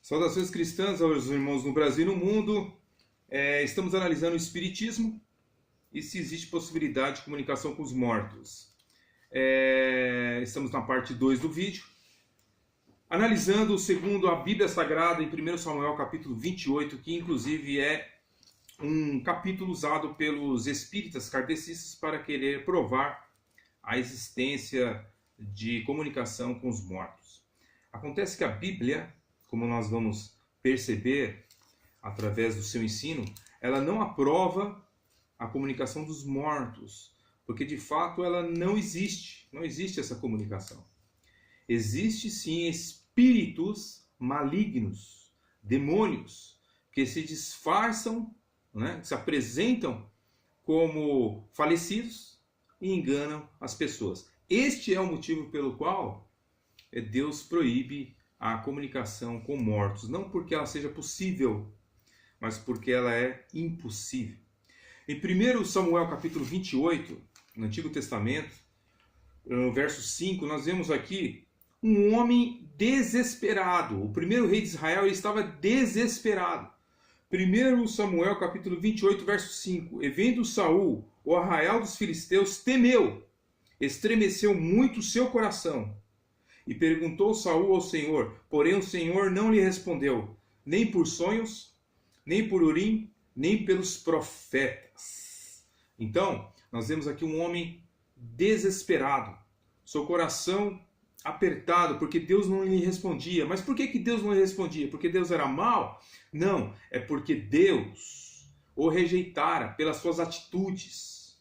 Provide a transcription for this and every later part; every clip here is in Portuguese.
Saudações cristãs aos irmãos no Brasil e no mundo. Estamos analisando o Espiritismo e se existe possibilidade de comunicação com os mortos. Estamos na parte 2 do vídeo, analisando segundo a Bíblia Sagrada em 1 Samuel capítulo 28, que inclusive é um capítulo usado pelos espíritas kardecistas para querer provar a existência de comunicação com os mortos. Acontece que a Bíblia, como nós vamos perceber através do seu ensino, ela não aprova a comunicação dos mortos, porque de fato ela não existe essa comunicação. Existe sim espíritos malignos, demônios, que se disfarçam, que se apresentam como falecidos e enganam as pessoas. Este é o motivo pelo qual Deus proíbe a comunicação com mortos, não porque ela seja possível, mas porque ela é impossível. Em 1 Samuel capítulo 28, no Antigo Testamento, no verso 5, nós vemos aqui um homem desesperado. O primeiro rei de Israel, ele estava desesperado. 1 Samuel capítulo 28, verso 5. E vendo Saul o arraial dos filisteus, temeu, estremeceu muito o seu coração. E perguntou Saul ao Senhor, porém o Senhor não lhe respondeu, nem por sonhos, nem por Urim, nem pelos profetas. Então, nós vemos aqui um homem desesperado, seu coração apertado, porque Deus não lhe respondia. Mas por que Deus não lhe respondia? Porque Deus era mau? Não, é porque Deus o rejeitara pelas suas atitudes.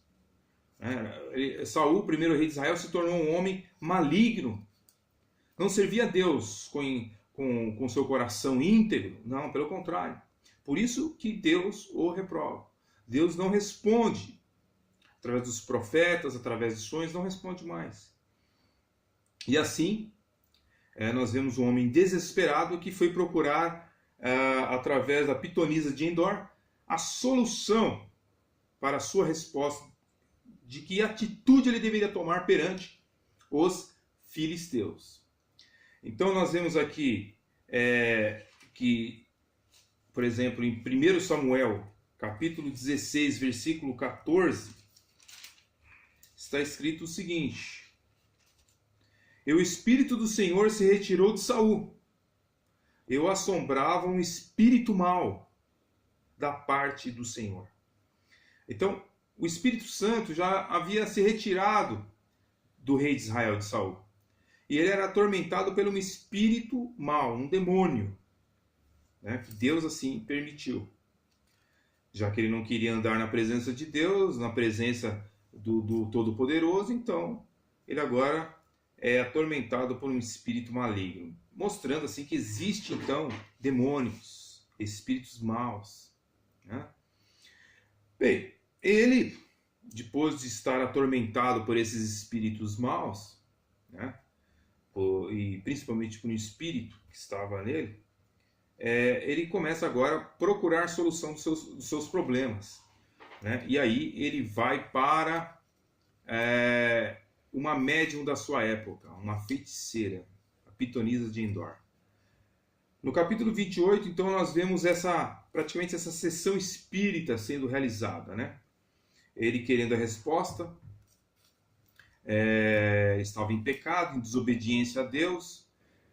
Saul, o primeiro rei de Israel, se tornou um homem maligno. Não servia a Deus com seu coração íntegro. Não, pelo contrário. Por isso que Deus o reprova. Deus não responde. Através dos profetas, através de sonhos, não responde mais. E assim, nós vemos um homem desesperado que foi procurar, através da pitonisa de Endor, a solução para a sua resposta de que atitude ele deveria tomar perante os filisteus. Então nós vemos aqui que, por exemplo, em 1 Samuel, capítulo 16, versículo 14, está escrito o seguinte: E o Espírito do Senhor se retirou de Saul. Eu assombrava um espírito mau da parte do Senhor. Então, o Espírito Santo já havia se retirado do rei de Israel, de Saul. E ele era atormentado por um espírito mau, um demônio, que Deus assim permitiu. Já que ele não queria andar na presença de Deus, na presença do Todo-Poderoso, então ele agora é atormentado por um espírito maligno, mostrando assim que existe então demônios, espíritos maus. Bem, ele, depois de estar atormentado por esses espíritos maus, e principalmente por um espírito que estava nele, ele começa agora a procurar solução dos seus problemas. E aí ele vai para uma médium da sua época, uma feiticeira, a pitonisa de Endor. No capítulo 28, então, nós vemos praticamente essa sessão espírita sendo realizada. Ele querendo a resposta, estava em pecado, em desobediência a Deus,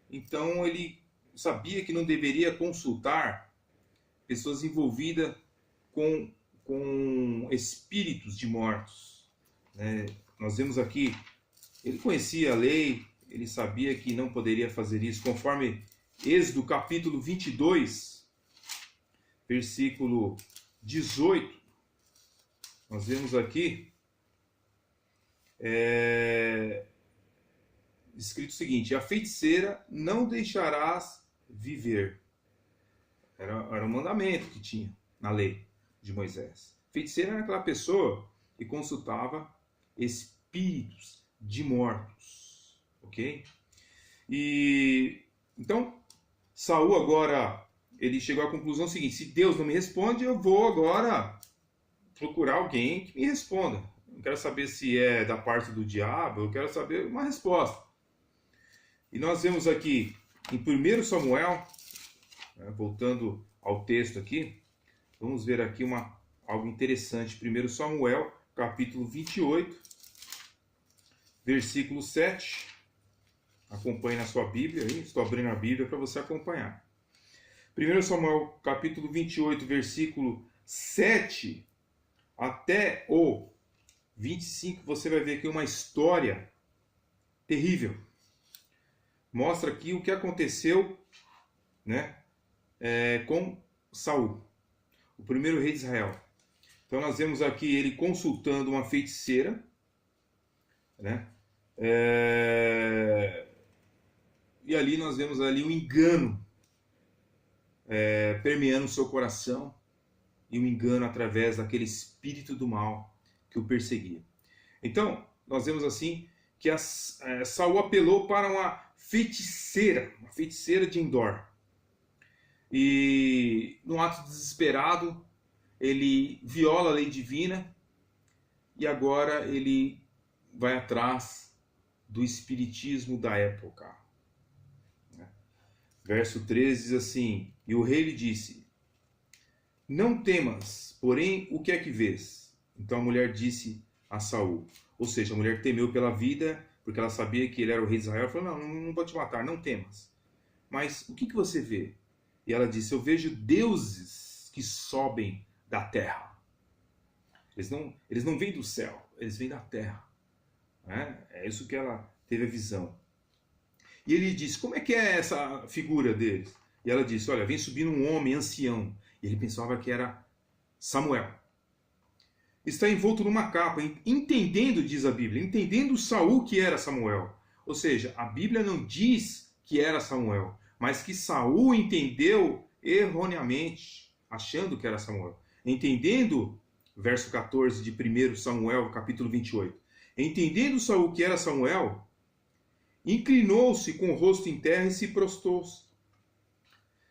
então ele sabia que não deveria consultar pessoas envolvidas com espíritos de mortos. Nós vemos aqui, ele conhecia a lei, ele sabia que não poderia fazer isso, conforme Êxodo capítulo 22, versículo 18, nós vemos aqui escrito o seguinte: a feiticeira não deixarás viver. Era um mandamento que tinha na lei de Moisés. Feiticeira era aquela pessoa que consultava espíritos de mortos. Ok? E então, Saul agora, ele chegou à conclusão seguinte: se Deus não me responde, eu vou agora procurar alguém que me responda. Não quero saber se é da parte do diabo, eu quero saber uma resposta. E nós vemos aqui em 1 Samuel, Voltando ao texto aqui, vamos ver aqui algo interessante. 1 Samuel, capítulo 28, versículo 7. Acompanhe na sua Bíblia, aí. Estou abrindo a Bíblia para você acompanhar. 1 Samuel, capítulo 28, versículo 7 até o 25, você vai ver aqui uma história terrível. Mostra aqui o que aconteceu, né, com Saul, o primeiro rei de Israel. Então nós vemos aqui ele consultando uma feiticeira, né? E ali nós vemos ali um engano permeando o seu coração, e um engano através daquele espírito do mal que o perseguia. Então nós vemos assim que Saul apelou para uma feiticeira de Endor. E num ato desesperado, ele viola a lei divina e agora ele vai atrás do espiritismo da época. Verso 13 diz assim: e o rei lhe disse: não temas, porém, o que é que vês? Então a mulher disse a Saul, ou seja, a mulher temeu pela vida, porque ela sabia que ele era o rei de Israel. Ela falou: não vou te matar, não temas. Mas o que você vê? E ela disse: eu vejo deuses que sobem da terra. Eles não vêm do céu, eles vêm da terra. É isso que ela teve a visão. E ele disse: como é que é essa figura deles? E ela disse: olha, vem subindo um homem ancião. E ele pensava que era Samuel. Está envolto numa capa, entendendo, diz a Bíblia, entendendo Saul que era Samuel. Ou seja, a Bíblia não diz que era Samuel, mas que Saul entendeu erroneamente, achando que era Samuel. Entendendo, verso 14 de 1 Samuel, capítulo 28. Entendendo Saul que era Samuel, inclinou-se com o rosto em terra e se prostrou-se.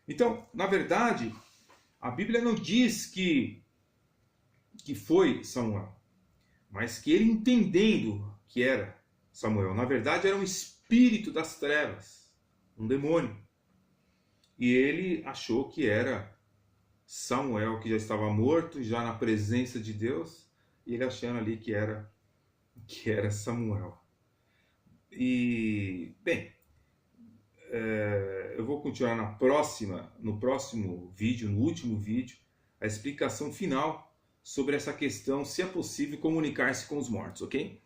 Então, na verdade, a Bíblia não diz que foi Samuel, mas que ele entendendo que era Samuel. Na verdade, era um espírito das trevas, um demônio. E ele achou que era Samuel, que já estava morto, já na presença de Deus, e ele achando ali que era Samuel. E, bem, eu vou continuar no próximo vídeo, no último vídeo, a explicação final sobre essa questão, se é possível comunicar-se com os mortos, ok?